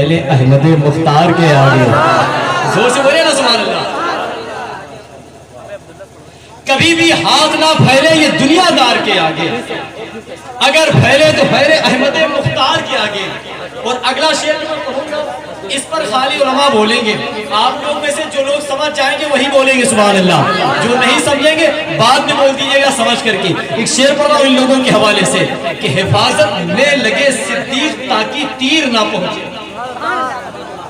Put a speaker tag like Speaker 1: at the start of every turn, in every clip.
Speaker 1: پھیلے احمد مختار کے آگے. زور سے بولے نا سبحان اللہ. کبھی بھی ہاتھ نہ پھیلے یہ دنیا دار کے آگے, اگر پھیلے تو پھیلے احمد مختار کے آگے. اور اگلا شعر میں پڑھوں گا, اس پر خالی علماء بولیں گے, آپ لوگ میں سے جو لوگ سمجھ جائیں گے وہی بولیں گے سبحان اللہ, جو نہیں سمجھیں گے بعد میں بول دیجیے گا سمجھ کر کے. ایک شعر پڑھ رہا ہوں ان لوگوں کے حوالے سے کہ حفاظت میں لگے صدیق تاکہ تیر نہ پہنچے.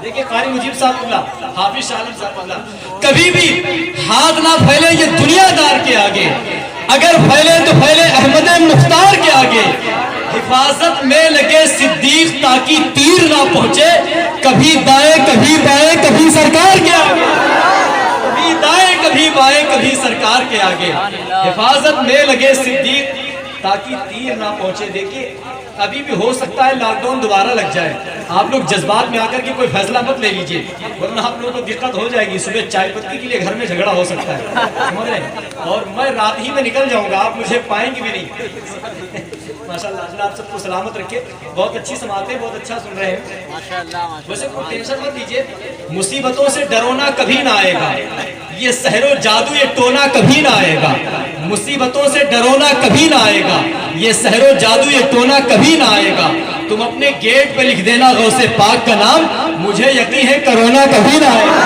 Speaker 1: دیکھیں قاری مجیب صاحب اللہ, حافظ شاہ عالم صاحب اللہ, کبھی بھی ہاتھ نہ پھیلے یہ دنیا دار کے آگے, اگر پھیلے تو پھیلے احمد مختار کے آگے. حفاظت میں لگے صدیق تاکہ تیر نہ پہنچے, کبھی دائیں کبھی بائیں کبھی سرکار کے آگے, کبھی دائیں کبھی بائیں کبھی سرکار کے آگے. حفاظت میں لگے صدیق تاکہ تیر نہ پہنچے. دیکھیے ابھی بھی ہو سکتا ہے لاک ڈاؤن دوبارہ لگ جائے, آپ لوگ جذبات میں آ کر کے کوئی فیصلہ مت لے لیجئے ورنہ آپ لوگوں کو دقت ہو جائے گی. صبح چائے پتی کے لیے گھر میں جھگڑا ہو سکتا ہے, سمجھ رہے ہیں, اور میں رات ہی میں نکل جاؤں گا, آپ مجھے پائیں گے بھی نہیں. ماشاءاللہ اللہ آپ سب کو سلامت رکھے. بہت اچھی سماعتیں, بہت اچھا سن رہے ہیں ماشاءاللہ. ویسے کوئی ٹینشن مت لیجئے, مصیبتوں سے ڈرونا کبھی نہ آئے گا, یہ سحر و جادو یہ ٹونا کبھی نہ آئے گا. مصیبتوں سے ڈرونا کبھی نہ آئے گا, یہ سحر و جادو یہ ٹونا کبھی نہ آئے گا. تم اپنے گیٹ پہ لکھ دینا غوث پاک کا نام, مجھے یقین ہے کرونا کبھی نہ آئے گا.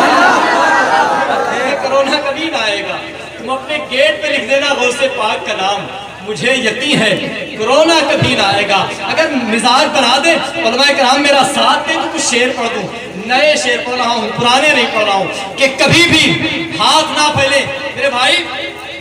Speaker 1: کرونا کبھی نہ آئے گا. تم اپنے گیٹ پہ لکھ دینا غوث پاک کا نام, مجھے یقین ہے کرونا کبھی نہ آئے گا. اگر مزاج بنا دے علماء کرام میرا ساتھ دے تو کچھ شعر پڑھ دوں. نئے شعر پڑھ رہا ہوں, پرانے نہیں پڑھ رہا ہوں, کہ کبھی بھی ہاتھ نہ پھیلے. میرے بھائی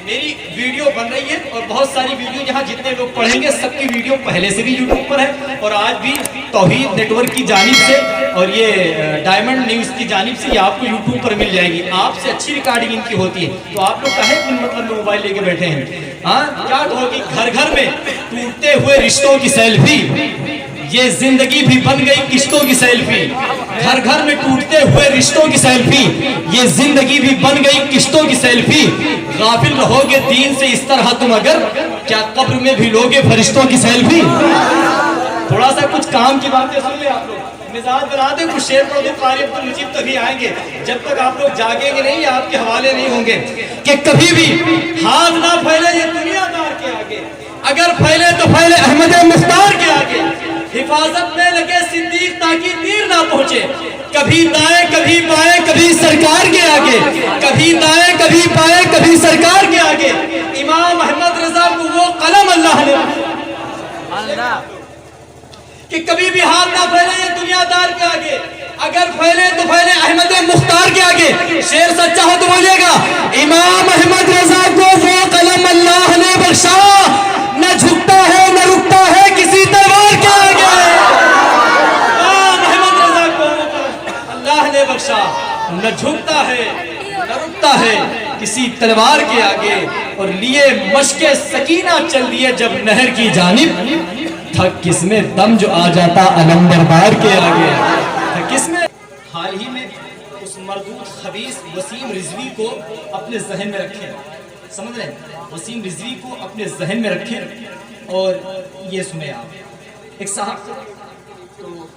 Speaker 1: میری ویڈیو بن رہی ہے اور بہت ساری ویڈیو یہاں جتنے لوگ پڑھیں گے سب کی ویڈیو پہلے سے بھی یوٹیوب پر ہے, اور آج بھی توحید نیٹ ورک کی جانب سے اور یہ ڈائمنڈ نیوز کی جانب سے یہ آپ کو یوٹیوب پر مل جائے گی. آپ سے اچھی ریکارڈنگ ان کی ہوتی ہے, تو آپ لوگ کہے مطلب موبائل لے کے بیٹھے ہیں. ہاں کیا کہو گی, گھر گھر میں ٹوٹتے ہوئے رشتوں کی سیلفی, یہ زندگی بھی بن گئی کشتوں کی سیلفی. گھر گھر میں ٹوٹتے ہوئے رشتوں کی سیلفی, یہ زندگی بھی بن گئی کشتوں کی سیلفی. غافل رہو گے دین سے اس طرح تم اگر, کیا قبر میں بھی لوگے فرشتوں کی سیلفی. تھوڑا سا کچھ کام کی باتیں سن لیں آپ لوگ, مزاج بنا دیں, کچھ شعر پڑھ دیں. قاری عبد المجید تبھی آئیں گے جب تک آپ لوگ جاگیں گے نہیں, آپ کے حوالے نہیں ہوں گے. کہ کبھی بھی ہاتھ نہ پھیلے یہ دنیا دار کے آگے, اگر پھیلے تو پھیلے احمد مختار کے آگے. حفاظت میں لگے صدیق تاکہ تیر نہ پہنچے, کبھی دائیں کبھی بائیں کبھی سرکار کے آگے, کبھی دائیں کبھی بائیں کبھی سرکار کے آگے. امام احمد رضا کو وہ قلم اللہ نے کہ کبھی بھی ہاتھ نہ پھیلے یہ دنیا دار کے آگے, اگر پھیلے تو پھیلے احمد مختار کے آگے. شعر سچا ہو تو بولیے گا, امام احمد رضا کو وہ قلم اللہ نے بخشا, نہ جھکتا ہے نہ رکتا ہے کسی تلوار کے آگے. امام احمد رضا کو اللہ نے بخشا, نہ جھکتا ہے نہ رکتا ہے کسی تلوار کے آگے. اور لیے مشق سکینہ چل دیے جب نہر کی جانب, تھا کس میں دم جو آ جاتا علم دربار کے آگے. تھا کس میں. حال ہی میں اس مردود خبیث وسیم رضوی کو اپنے ذہن میں رکھیں, سمجھ رہے ہیں, وسیم رضوی کو اپنے ذہن میں رکھیں. اور یہ سنیں آپ, ایک صاحب تو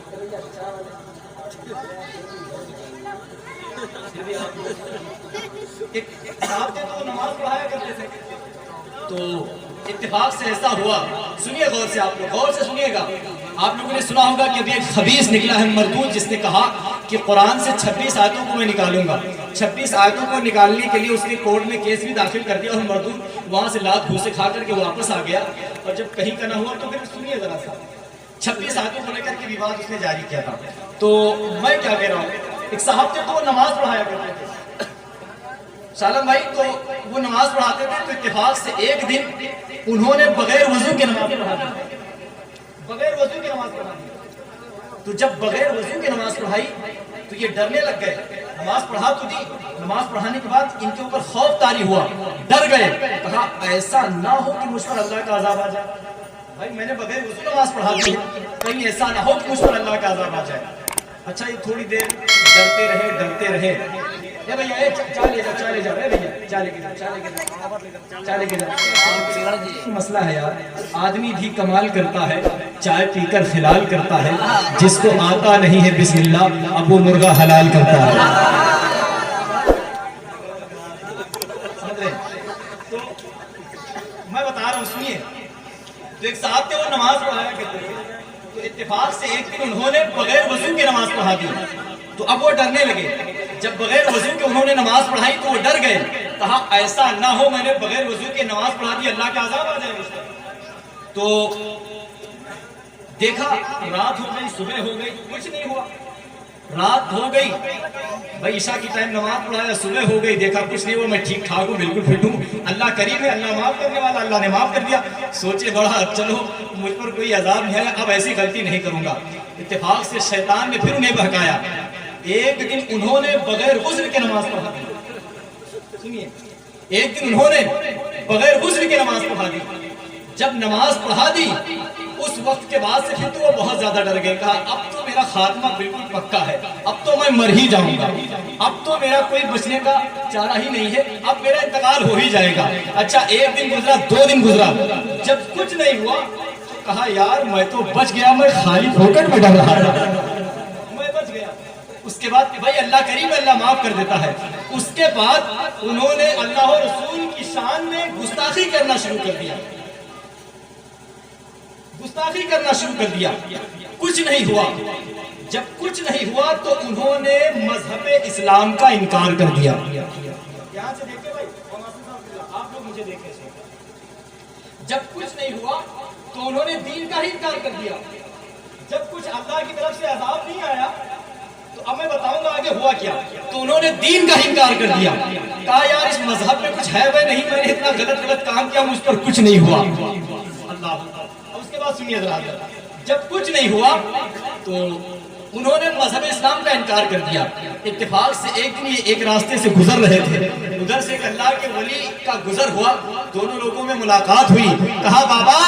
Speaker 1: ایک صاحب تھے تو نماز پڑھایا کرتے تھے, تو اتفاق سے ایسا ہوا, سنیے غور سے, آپ لوگ غور سے سنیے گا. آپ لوگوں نے سنا ہوگا کہ ابھی ایک خبیث نکلا ہے مردود, جس نے کہا کہ قرآن سے 26 آیتوں کو میں نکالوں گا. 26 آیتوں کو نکالنے کے لیے اس نے کورٹ میں کیس بھی داخل کر دیا, اور مردود وہاں سے لات گھوسے کھا کر کے واپس آ گیا. اور جب کہیں کا نہ ہوا تو پھر سنیے ذرا سا, 26 آیتوں کو لے کر کے وواد اس نے جاری کیا تھا. تو میں کیا کہہ رہا ہوں, ایک صاحب تھے تو وہ نماز پڑھایا کرتے تھے سالم بھائی, تو وہ نماز پڑھاتے تھے. تو اتفاق سے ایک دن انہوں نے بغیر وضو کے نماز پڑھا دی, بغیر وضو کی نماز پڑھا دی. تو جب بغیر وضو کی نماز پڑھائی تو یہ ڈرنے لگ گئے. نماز پڑھا تو دی, نماز پڑھانے کے بعد ان کے اوپر خوف طاری ہوا, ڈر گئے. کہا ایسا نہ ہو کہ مجھ پر اللہ کا عذاب آ جائے. بھائی میں نے بغیر وضو نماز پڑھا دی, کہیں ایسا نہ ہو کہ مجھ پر اللہ کا عذاب آ جائے. اچھا یہ تھوڑی دیر ڈرتے رہے. اے بھیا, چالے جا, چالے جا, اے بھیا مسئلہ ہے یار, آدمی بھی کمال کرتا ہے, چائے پی کر فلال کرتا ہے, جس کو آتا نہیں ہے بسم اللہ اب وہ مرغا حلال کرتا ہے. تو میں بتا رہا ہوں سنیے, تو ایک صاحب تھے وہ نماز پڑھایا کرتے تھے, تو اتفاق سے ایک دن انہوں نے بغیر وضو کے نماز پڑھا دی. تو اب وہ ڈرنے لگے, جب بغیر وضو کے انہوں نے نماز پڑھائی تو وہ ڈر گئے, کہا ایسا نہ ہو میں نے بغیر وضو کے نماز پڑھا دی اللہ کا عذاب آ جائے اس پر. تو دیکھا رات ہو گئی, صبح ہو گئی, کچھ نہیں ہوا. رات ہو گئی, بھائی عشاء کی ٹائم نماز پڑھایا, صبح ہو گئی, دیکھا کچھ نہیں ہوا, میں ٹھیک ٹھاک ہوں, بالکل فٹ ہوں, اللہ کریم ہے, اللہ معاف کرنے والا, اللہ نے معاف کر دیا. سوچے بڑا چلو مجھ پر کوئی عذاب نہیں آیا, اب ایسی غلطی نہیں کروں گا. اتفاق سے شیطان نے پھر انہیں بہکایا. ایک دن انہوں نے بغیر غسل کے نماز پڑھا دی. سنیے, ایک دن انہوں نے بغیر غسل کے نماز پڑھا دی. جب نماز پڑھا دی اس وقت کے بعد سے پھر تو وہ بہت زیادہ ڈر گئے, کہا اب تو میرا خاتمہ بالکل پکا ہے, اب تو میں مر ہی جاؤں گا, اب تو میرا کوئی بچنے کا چارہ ہی نہیں ہے, اب میرا انتقال ہو ہی جائے گا. اچھا ایک دن گزرا, 2 دن گزرا, جب کچھ نہیں ہوا کہا یار میں تو بچ گیا, میں خالی پھوکٹ میں ڈر رہا تھا, میں بچ گیا. اس کے بعد بھائی اللہ کریم ہے, اللہ معاف کر دیتا ہے. اس کے بعد انہوں نے اللہ و رسول کی شان میں گستاخی کرنا شروع کر دیا, گستاخی کرنا شروع کر دیا. کچھ نہیں ہوا. جب کچھ نہیں ہوا تو انہوں نے مذہب اسلام کا انکار کر دیا. یہاں سے دیکھیں بھائی, آپ لوگ مجھے دیکھیں. جب کچھ نہیں ہوا تو انہوں نے دین کا ہی انکار کر دیا. جب کچھ اللہ کی طرف سے عذاب نہیں آیا تو اب میں بتاؤں گا آگے ہوا کیا. تو انہوں نے دین کا ہی انکار کر دیا, کہا یار اس مذہب میں کچھ ہے وہ نہیں, میں نے اتنا غلط کام کیا, مجھ پر کچھ نہیں ہوا. اللہ. اس کے بعد سنیے ذرا, جب کچھ نہیں ہوا تو انہوں نے مذہب اسلام کا انکار کر دیا. اتفاق سے ایک دن یہ ایک راستے سے گزر رہے تھے, ادھر سے ایک اللہ کے ولی کا گزر ہوا, دونوں لوگوں میں ملاقات ہوئی. کہا بابا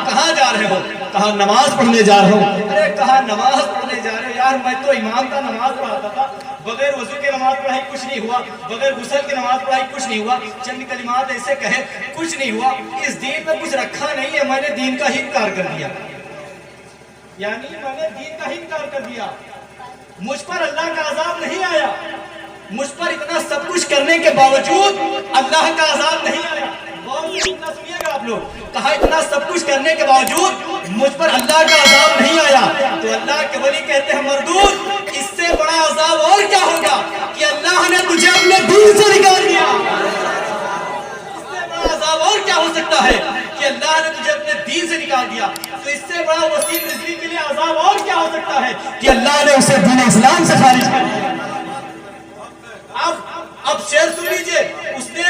Speaker 1: کہاں جا رہے ہو؟ کہا نماز پڑھنے جا رہا ہوں. ارے کہا نماز پڑھنے جا رہے ہو؟ یار میں تو امام تھا, نماز پڑھاتا تھا, بغیر وضو کے نماز پڑھائی کچھ نہیں ہوا, بغیر غسل کی نماز پڑھائی کچھ نہیں ہوا, چند کلمات ایسے کہے کچھ نہیں ہوا, اس دین میں کچھ رکھا نہیں ہے, میں نے دین کا ہی انکار کر دیا. یعنی میں نے دین کا ہی انکار کر دیا, مجھ پر اللہ کا عذاب نہیں آیا, مجھ پر اتنا سب کچھ کرنے کے باوجود اللہ کا عذاب نہیں آیا. سنیے گا آپ لوگ, کہا اتنا سب کچھ کرنے کے باوجود مجھ پر اللہ کا عذاب نہیں آیا. تو اللہ کے ولی کہتے ہیں مردود, اس سے بڑا عذاب اور کیا ہوگا کہ اللہ نے تجھے اپنے دین سے نکال دیا. اس سے بڑا عذاب اور کیا ہو سکتا ہے کہ اللہ نے تجھے اپنے دین سے نکال دیا. تو اس سے بڑا وسیع رزق کے لیے عذاب اور کیا ہو سکتا ہے کہ اللہ نے اسے دین اسلام سے خارج کر دیا. اب شعر سن لیجئے, اس نے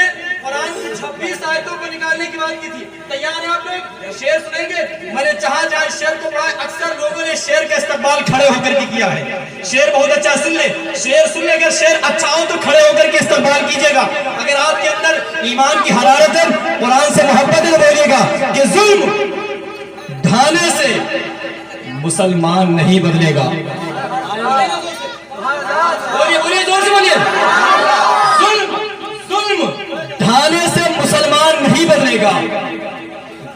Speaker 1: قرآن کی 26 آیتوں کو نکالنے کی بات کی تھی. تیار ہیں آپ لوگ؟ شعر سنیں گے. میں نے جہاں جہاں شعر کو پڑھا, اکثر لوگوں نے شعر کا استقبال کھڑے ہو کر کے کیا ہے. شعر بہت اچھا, سن لیں, شعر سن لیں. اگر شعر اچھا ہو تو کھڑے ہو کر کے استقبال کیجئے گا. اگر آپ کے اندر ایمان کی حرارت ہے, قرآن سے محبت ہے, بولیے گا کہ ظلم ڈھانے سے مسلمان نہیں بدلے گا. بولیے زور سے بولیے, ظلم ڈھانے سے مسلمان نہیں بدلے گا,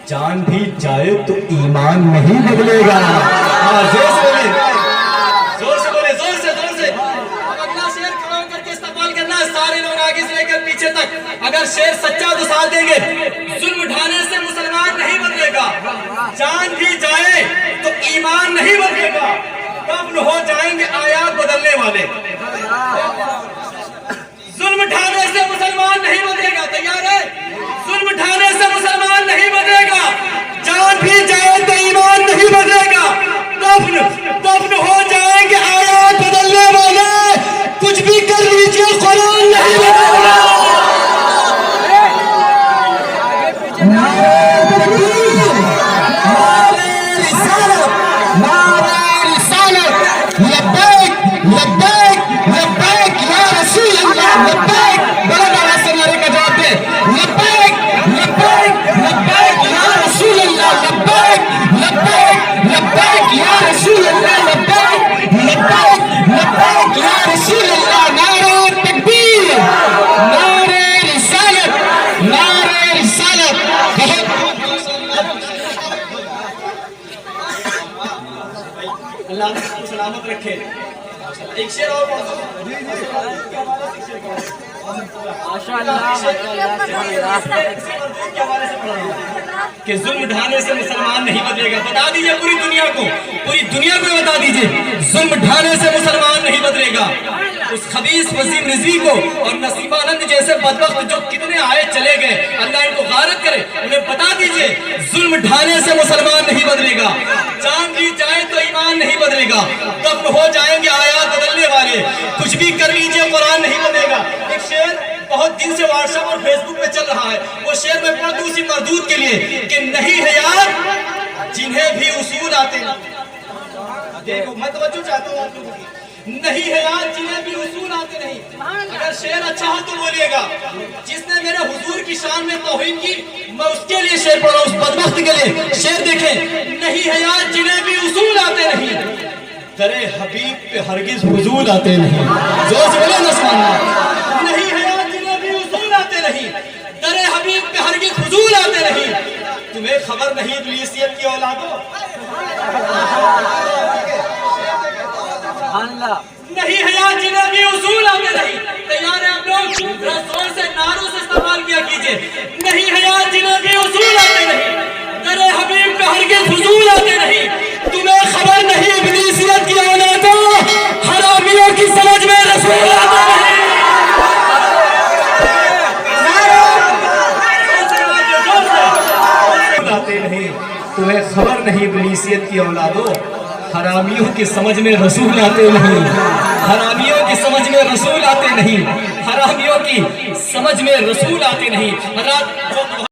Speaker 1: جان بھی جائے تو ایمان نہیں بدلے گا. زور سے بولے, زور سے بولے, زور سے, زور سے. اب اگلا شعر کھڑا ہو کر کے استقبال کرنا ہے, سارے لوگ آگے سے لے کر پیچھے تک. اگر شعر سچا تو ساتھ دیں گے. ظلم ڈھانے سے مسلمان نہیں بدلے گا, جان بھی جائے تو ایمان نہیں بدلے گا, کفن ہو جائیں گے آیات بدلنے والے. ظلم ڈھانے سے مسلمان نہیں بدلے گا. تیار ہے؟ ظلم ڈھانے سے مسلمان نہیں بدلے گا, جان بھی جائے تو ایمان نہیں بدلے گا, کفن ہو جائیں گے آیات بدلنے والے, کچھ بھی کر لیجئے قرآن نہیں بدلے گا. لبیک اللہ نے آپ کو سلامت رکھے. ایک شعر اور پڑھ دو کہ ظلم ڈھانے سے مسلمان نہیں بدلے گا. بتا دیجئے پوری دنیا کو بتا دیجئے ظلم ڈھانے سے مسلمان نہیں بدلے گا. اس خبیث وسیم رضوی کو اور نصیب آنند جیسے بدبخت جو کتنے آئے چلے گئے, اللہ ان کو غارت کرے, انہیں بتا دیجئے ظلم ڈھانے سے مسلمان نہیں بدلے گا. جان لی جائے تو ایمان نہیں بدلے گا. دفن ہو جائیں گے آیات بدلنے والے, کچھ بھی کر لیجئے قرآن نہیں بدلے گا. ایک شعر بہت دن سے واٹس ایپ اور فیس بک پہ چل رہا ہے, وہ شعر میں پڑھ دوں اسی مردود کے لیے کہ نہیں ہے یار جنہیں بھی اصول آتے نہیں. دیکھو میں توجہ چاہتا ہوں آپ لوگوں کی. نہیں ہے یار جنہیں بھی اصول آتے نہیں. اگر شعر اچھا ہو تو بولیے گا. جس نے میرے حضور کی شان میں توہین کی میں اس کے لیے شعر پڑھ رہا ہوں, اس بدبخت کے لیے. شعر دیکھیں, نہیں ہے یار جنہیں بھی اصول آتے نہیں, درے حبیب پہ ہرگز فضول آتے نہیں. زور سے بولے نسوان. نہیں ہے یار جنہیں بھی اصول آتے نہیں, درے حبیب پہ ہرگز فضول آتے نہیں. تمہیں خبر نہیں ابلیسیت کی اولادوں. نہیں ہے یار جنہیں بھی اصول آتے نہیں. تیار ہیں آپ لوگ رسول سے ناروں سے استعمال کیا کیجئے. نہیں ہے یار جنہیں بھی اصول آتے نہیں, درے حبیب پہ ہرگز فضول آتے نہیں. تمہیں خبر نہیں ابلیسیت کی اولادوں, حرامیوں کی سمجھ میں رسول آتے نہیں. تمہیں خبر نہیں ابلیسیت کی اولادوں, حرامیوں کی سمجھ میں رسول آتے نہیں. حرامیوں کی سمجھ میں رسول آتے نہیں. حرامیوں کی سمجھ میں رسول آتے نہیں.